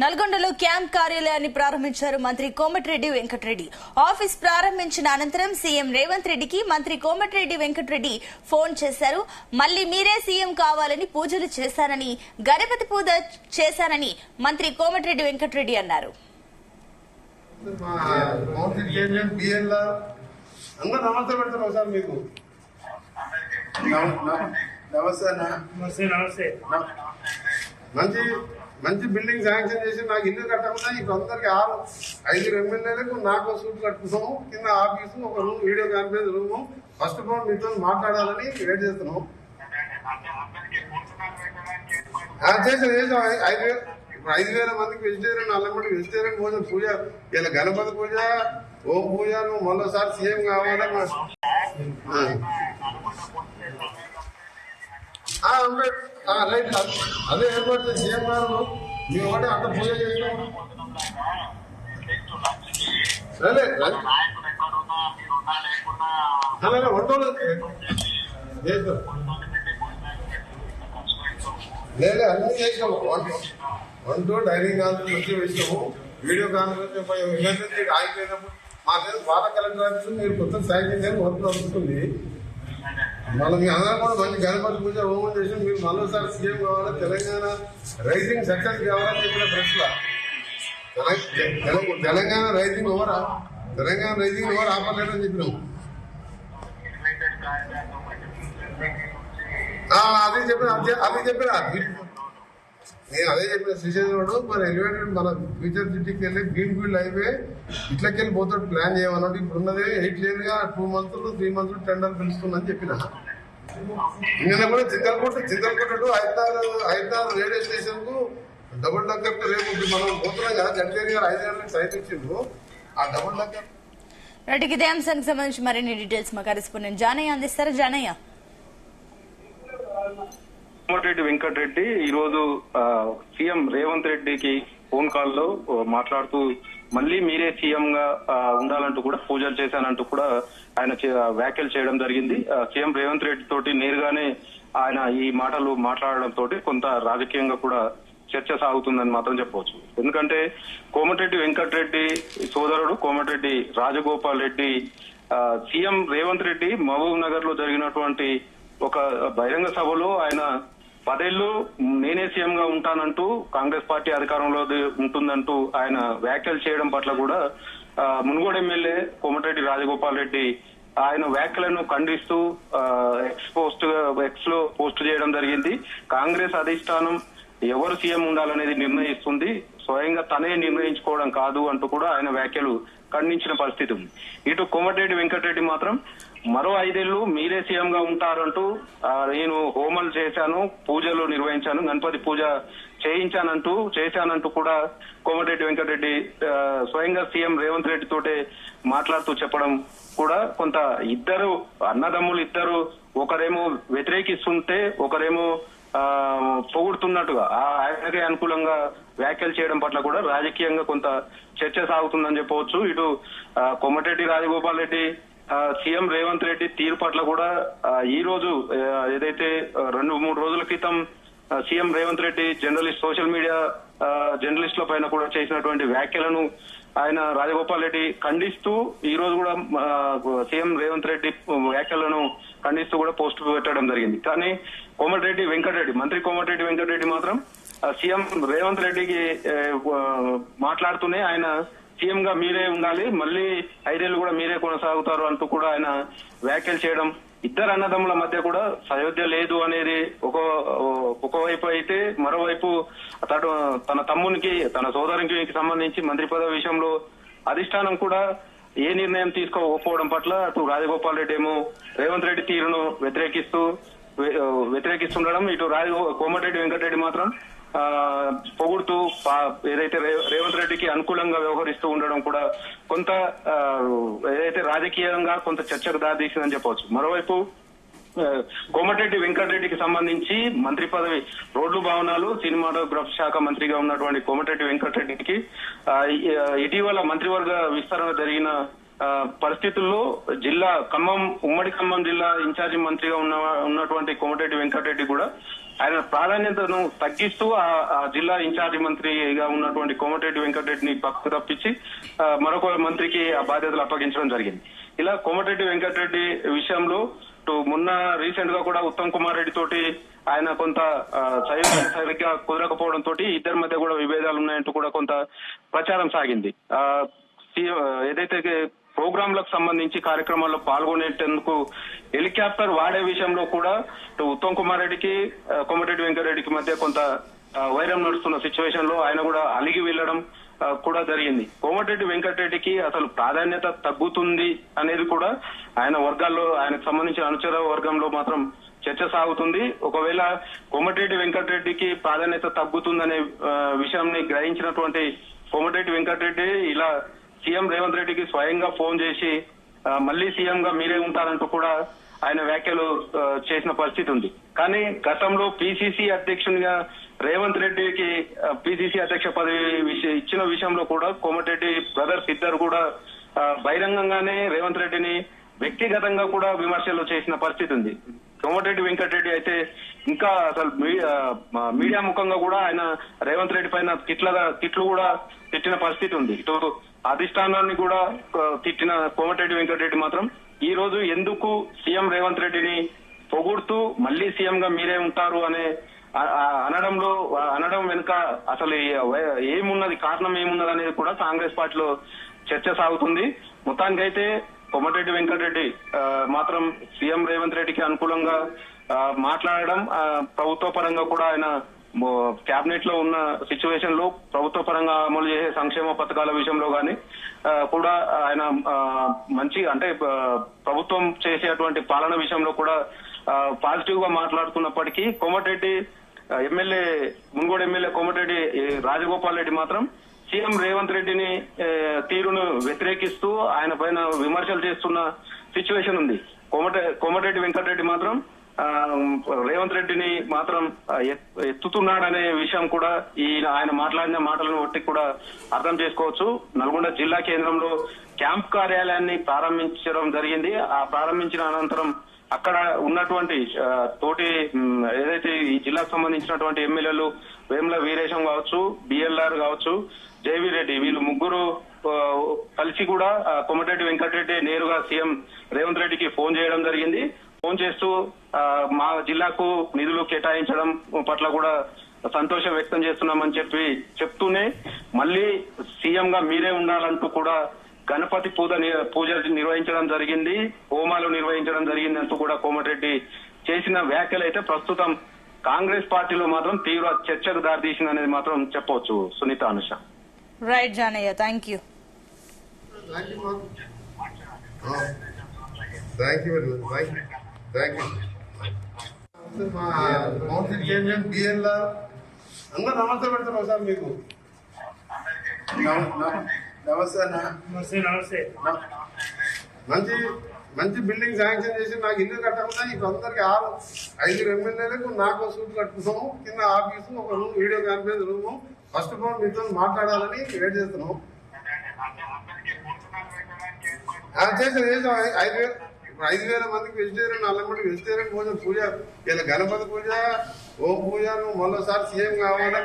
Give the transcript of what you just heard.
నల్గొండలో క్యాంప్ కార్యాలయాన్ని ప్రారంభించారు మంత్రి కోమటిరెడ్డి వెంకటరెడ్డి. ఆఫీస్ ప్రారంభించిన అనంతరం సీఎం రేవంత్ రెడ్డికి మంత్రి కోమటిరెడ్డి వెంకటరెడ్డి ఫోన్ చేశారు. మళ్లీ మీరే సీఎం కావాలని పూజలు చేశానని, గణపతి పూజ చేశానని మంత్రి కోమటిరెడ్డి వెంకటరెడ్డి అన్నారు. మంచి బిల్డింగ్ శాంక్షన్ చేసి నాకు ఇల్లు కట్టకుండా ఇప్పుడు అందరికి 5 ఎమ్మెల్యేలకు నాకు సూట్ కట్టుకున్నాము. కింద ఆఫీసు, ఒక room, video conference room. First of all మీతో మాట్లాడాలని వెయిట్ చేస్తున్నాం. చేసాం 5,000 మందికి వెజిటేరియన్, 4 మందికి వెజిటేరియన్ భోజనం పూజ. ఇలా గణపతి పూజ, ఓం పూజ. నువ్వు మొదటిసారి సీఎం కావాలి. రైట్, అదే ఏర్పాటు చేసి సీఎం గారు మేము ఒకటి అక్కడ పూజ చేసినాం. వంటలు చేస్తాం, లేదు అన్ని చేసినాము. వంటూ డైనింగ్ హాల్ వచ్చి వేసినాము. వీడియో కాన్ఫరెన్స్ ఎమర్జెన్సీ ఆగిపోయినప్పుడు మాకేదో పాత కలెక్టర్ మీరు కొత్త శాంక్షన్ చేసి వర్క్ నడుస్తుంది. మళ్ళీ మీ అందరూ కూడా మంచి గణపతి పూజ హోమం చేసి మీరు మరోసారి సీఎం కావాలి, తెలంగాణ రైజింగ్ సక్సెస్ కావాలని చెప్పిన ప్రశ్న. తెలంగాణ రైజింగ్ ఓవరా, తెలంగాణ రైజింగ్ ఓవర్ ఆపలేదని చెప్పినాము. అదే చెప్పిన నేను అదే చెప్పిన శ్రీశైలం మరి ఎలివేటెడ్ మన ఫ్యూచర్ సిటీకి వెళ్ళి గ్రీన్ ఫీల్డ్ హైవే ఇట్లకెళ్ళి పోతాడు ప్లాన్ చేయమన్నట్టు. ఇప్పుడు ఉన్నదే 8 years 2 months 3 months టెండర్ పిలుస్తుందని చెప్పిన. నిన్న కూడా చింతలకోట టు హైదరాబాద్ రైల్వే స్టేషన్ కు డబుల్ డక్కర్ రేపు మనం పోతున్నాం కదా. గంటేరి గారు 5 గంటలకు సైట్ ఇచ్చిండ్రు. ఆ డబుల్ డక్కర్ ఇదే అంశానికి సంబంధించి మరిన్ని డీటెయిల్స్ మా కరెస్పాండెంట్ జానయ్య అందిస్తారు. జానయ్య, కోమటిరెడ్డి వెంకటరెడ్డి ఈరోజు సీఎం రేవంత్ రెడ్డికి ఫోన్ కాల్ లో మాట్లాడుతూ మళ్లీ మీరే సీఎం గా ఉండాలంటూ కూడా పూజలు చేశానంటూ కూడా ఆయన వ్యాఖ్యలు చేయడం జరిగింది. సీఎం రేవంత్ రెడ్డి తోటి నేరుగానే ఆయన ఈ మాటలు మాట్లాడడం తోటి కొంత రాజకీయంగా కూడా చర్చ సాగుతుందని మాత్రం చెప్పవచ్చు. ఎందుకంటే కోమటిరెడ్డి వెంకటరెడ్డి సోదరుడు కోమటిరెడ్డి రాజగోపాల్ రెడ్డి సీఎం రేవంత్ రెడ్డి మహబూబ్ నగర్ లో జరిగినటువంటి ఒక బహిరంగ సభలో ఆయన 10 ఏళ్లు నేనే సీఎం గా ఉంటానంటూ, కాంగ్రెస్ పార్టీ అధికారంలో ఉంటుందంటూ ఆయన వ్యాఖ్యలు చేయడం పట్ల కూడా మునుగోడు ఎమ్మెల్యే కోమటిరెడ్డి రాజగోపాల్ రెడ్డి ఆయన వ్యాఖ్యలను ఖండిస్తూ ఎక్స్ లో పోస్ట్ చేయడం జరిగింది. కాంగ్రెస్ అధిష్టానం ఎవరు సీఎం ఉండాలనేది నిర్ణయిస్తుంది, స్వయంగా తనే నిర్ణయించుకోవడం కాదు అంటూ కూడా ఆయన వ్యాఖ్యలు ఖండించిన పరిస్థితి ఉంది. ఇటు కోమటిరెడ్డి వెంకటరెడ్డి మాత్రం మరో 5 ఏళ్లు మీరే సీఎం గా ఉంటారంటూ, నేను హోమాలు చేశాను, పూజలు నిర్వహించాను, గణపతి పూజ చేశానంటూ కూడా కోమటిరెడ్డి వెంకటరెడ్డి స్వయంగా సీఎం రేవంత్ రెడ్డి తోటే మాట్లాడుతూ చెప్పడం కూడా కొంత ఇద్దరు అన్నదమ్ములు ఇద్దరు ఒకరేమో వ్యతిరేకిస్తుంటే ఒకరేమో పొగుడుతున్నట్టుగా ఆయనకే అనుకూలంగా వ్యాఖ్యలు చేయడం పట్ల కూడా రాజకీయంగా కొంత చర్చ సాగుతుందని చెప్పవచ్చు. ఇటు కోమటిరెడ్డి రాజగోపాల్ రెడ్డి సీఎం రేవంత్ రెడ్డి తీరు పట్ల కూడా ఈ రోజు ఏదైతే 2-3 రోజుల క్రితం CM Revanth Reddy social media జర్నలిస్టుల పైన కూడా చేసినటువంటి వ్యాఖ్యలను ఆయన రాజగోపాల్ రెడ్డి ఖండిస్తూ ఈ రోజు కూడా సీఎం రేవంత్ రెడ్డి వ్యాఖ్యలను ఖండిస్తూ కూడా పోస్ట్ పెట్టడం జరిగింది. కానీ మంత్రి కోమటిరెడ్డి వెంకటరెడ్డి మాత్రం సీఎం రేవంత్ రెడ్డికి మాట్లాడుతూనే ఆయన సీఎం గా మీరే ఉండాలి, మళ్లీ 5 ఏళ్లు కూడా మీరే కొనసాగుతారు అంటూ కూడా ఆయన వ్యాఖ్యలు చేయడం, ఇద్దరు అన్నదమ్ముల మధ్య కూడా సయోధ్య లేదు అనేది ఒకవైపు అయితే, మరోవైపు తన తమ్మునికి తన సోదరునికి సంబంధించి మంత్రి పదవి విషయంలో అధిష్టానం కూడా ఏ నిర్ణయం తీసుకోకపోవడం పట్ల అటు రాజగోపాల్ రెడ్డి ఏమో రేవంత్ రెడ్డి తీరును వ్యతిరేకిస్తుండడం, ఇటు కోమటిరెడ్డి వెంకటరెడ్డి మాత్రం పొగుడుతూ ఏదైతే రేవంత్ రెడ్డికి అనుకూలంగా వ్యవహరిస్తూ ఉండడం కూడా కొంత ఏదైతే రాజకీయంగా కొంత చర్చకు దారితీసిందని చెప్పవచ్చు. మరోవైపు కోమటిరెడ్డి వెంకటరెడ్డికి సంబంధించి మంత్రి పదవి, రోడ్లు భవనాలు సినిమాటోగ్రఫీ శాఖ మంత్రిగా ఉన్నటువంటి కోమటిరెడ్డి వెంకటరెడ్డికి ఇటీవల మంత్రివర్గ విస్తరణ జరిగిన పరిస్థితుల్లో ఉమ్మడి ఖమ్మం జిల్లా ఇన్ఛార్జి మంత్రిగా ఉన్నటువంటి కోమటిరెడ్డి వెంకటరెడ్డి కూడా ఆయన ప్రాధాన్యతను తగ్గిస్తూ ఆ జిల్లా ఇన్ఛార్జి మంత్రిగా ఉన్నటువంటి కోమటిరెడ్డి వెంకటరెడ్డిని పక్కకు తప్పించి మరొక మంత్రికి ఆ బాధ్యతలు అప్పగించడం జరిగింది. ఇలా కోమటిరెడ్డి వెంకటరెడ్డి విషయంలో మొన్న రీసెంట్ గా కూడా ఉత్తమ్ కుమార్ రెడ్డి తోటి ఆయన కొంత సరిగ్గా కుదరకపోవడం తోటి ఇద్దరి మధ్య కూడా విభేదాలు ఉన్నాయంటూ కూడా కొంత ప్రచారం సాగింది. ఏదైతే ప్రోగ్రాంలకు సంబంధించి కార్యక్రమాల్లో పాల్గొనేందుకు హెలికాప్టర్ వాడే విషయంలో కూడా ఉత్తమ్ కుమార్ రెడ్డికి కోమటిరెడ్డి వెంకటరెడ్డికి మధ్య కొంత వైరం నడుస్తున్న సిచ్యువేషన్ లో ఆయన కూడా అలిగి వెళ్లడం కూడా జరిగింది. కోమటిరెడ్డి వెంకటరెడ్డికి అసలు ప్రాధాన్యత తగ్గుతుంది అనేది కూడా ఆయన వర్గాల్లో ఆయనకు సంబంధించిన అనుచర వర్గంలో మాత్రం చర్చ సాగుతుంది. ఒకవేళ కోమటిరెడ్డి వెంకటరెడ్డికి ప్రాధాన్యత తగ్గుతుందనే విషయాన్ని గ్రహించినటువంటి కోమటిరెడ్డి వెంకటరెడ్డి ఇలా సీఎం రేవంత్ రెడ్డికి స్వయంగా ఫోన్ చేసి మళ్లీ సీఎం గా మీరే ఉంటారంటూ కూడా ఆయన వ్యాఖ్యలు చేసిన పరిస్థితి ఉంది. కానీ గతంలో పిసిసి అధ్యక్షునిగా రేవంత్ రెడ్డికి పిసిసి అధ్యక్ష పదవి ఇచ్చిన విషయంలో కూడా కోమటిరెడ్డి బ్రదర్స్ ఇద్దరు కూడా బహిరంగంగానే రేవంత్ రెడ్డిని వ్యక్తిగతంగా కూడా విమర్శలు చేసిన పరిస్థితి ఉంది. కోమటిరెడ్డి వెంకటరెడ్డి అయితే ఇంకా అసలు మీడియా ముఖంగా కూడా ఆయన రేవంత్ రెడ్డి పైన తిట్లు కూడా తిట్టిన పరిస్థితి ఉంది. ఇటు అధిష్టానాన్ని కూడా తిట్టిన కోమటిరెడ్డి వెంకటరెడ్డి మాత్రం ఈ రోజు ఎందుకు సీఎం రేవంత్ రెడ్డిని పొగుడుతూ మళ్లీ సీఎం గా మీరే ఉంటారు అనే అనడం వెనుక అసలు ఏమున్నది, కారణం ఏమున్నది అనేది కూడా కాంగ్రెస్ పార్టీలో చర్చ సాగుతుంది. మొత్తానికైతే కోమటిరెడ్డి వెంకటరెడ్డి మాత్రం సీఎం రేవంత్ రెడ్డికి అనుకూలంగా మాట్లాడడం, ప్రభుత్వ పరంగా కూడా ఆయన కేబినెట్ లో ఉన్న సిచ్యువేషన్ లో ప్రభుత్వ పరంగా అమలు చేసే సంక్షేమ పథకాల విషయంలో గాని కూడా ఆయన మంచి అంటే ప్రభుత్వం చేసేటువంటి పాలన విషయంలో కూడా పాజిటివ్ గా మాట్లాడుతున్నప్పటికీ కోమటిరెడ్డి ఎమ్మెల్యే మున్గోడు ఎమ్మెల్యే కోమటిరెడ్డి రాజగోపాల్ రెడ్డి మాత్రం సీఎం రేవంత్ రెడ్డిని తీరును వ్యతిరేకిస్తూ ఆయన పైన విమర్శలు చేస్తున్న సిచ్యువేషన్ ఉంది. కోమటిరెడ్డి వెంకటరెడ్డి మాత్రం రేవంత్ రెడ్డిని మాత్రం ఎత్తుతున్నాడనే విషయం కూడా ఆయన మాట్లాడిన మాటలను బట్టి కూడా అర్థం చేసుకోవచ్చు. నల్గొండ జిల్లా కేంద్రంలో క్యాంప్ కార్యాలయాన్ని ప్రారంభించడం జరిగింది. ఆ ప్రారంభించిన అనంతరం అక్కడ ఉన్నటువంటి తోటి ఏదైతే ఈ జిల్లాకు సంబంధించినటువంటి ఎమ్మెల్యేలు వేముల వీరేశం కావచ్చు, బిఎల్ఆర్ కావచ్చు, జేవీ రెడ్డి వీళ్ళు ముగ్గురు కలిసి కూడా కోమటిరెడ్డి వెంకటరెడ్డి నేరుగా సీఎం రేవంత్ రెడ్డికి ఫోన్ చేయడం జరిగింది. ఫోన్ చేస్తూ మా జిల్లాకు నిధులు కేటాయించడం పట్ల కూడా సంతోషం వ్యక్తం చేస్తున్నామని చెప్తూనే మళ్లీ సీఎం గా మీరే ఉండాలంటూ కూడా గణపతి పూజ నిర్వహించడం జరిగింది, హోమాలు నిర్వహించడం జరిగింది అంటూ కూడా కోమటిరెడ్డి చేసిన వ్యాఖ్యలు అయితే ప్రస్తుతం కాంగ్రెస్ పార్టీలో మాత్రం తీవ్ర చర్చకు దారితీసిందనేది మాత్రం చెప్పవచ్చు. Sunitha, Anusha. Right Janaiah, thank you. మా కౌన్సిల్ చైర్మన్ బిఎల్ఆర్ అందరూ నమస్తే పెడతారు సార్ మీకు. నమస్తే. మంచి మంచి బిల్డింగ్ శాంక్షన్ చేసి నాకు ఇల్లు కట్టకుండా ఇప్పుడు అందరికి 5 ఎమ్మెల్యేలకు నాకు సూట్ కట్టుకున్నాము. కింద ఆఫీసు, ఒక room, video conference room. First of all మీతో మాట్లాడాలని వెయిట్ చేస్తున్నాం. చేసాం 5,000 మందికి వెజిటేరియన్, 4 మందికి వెజిటేరియన్ భోజనం పూజ, ఇలా గణపతి పూజ, ఓం పూజ. మరోసారి సీఎం కావాలని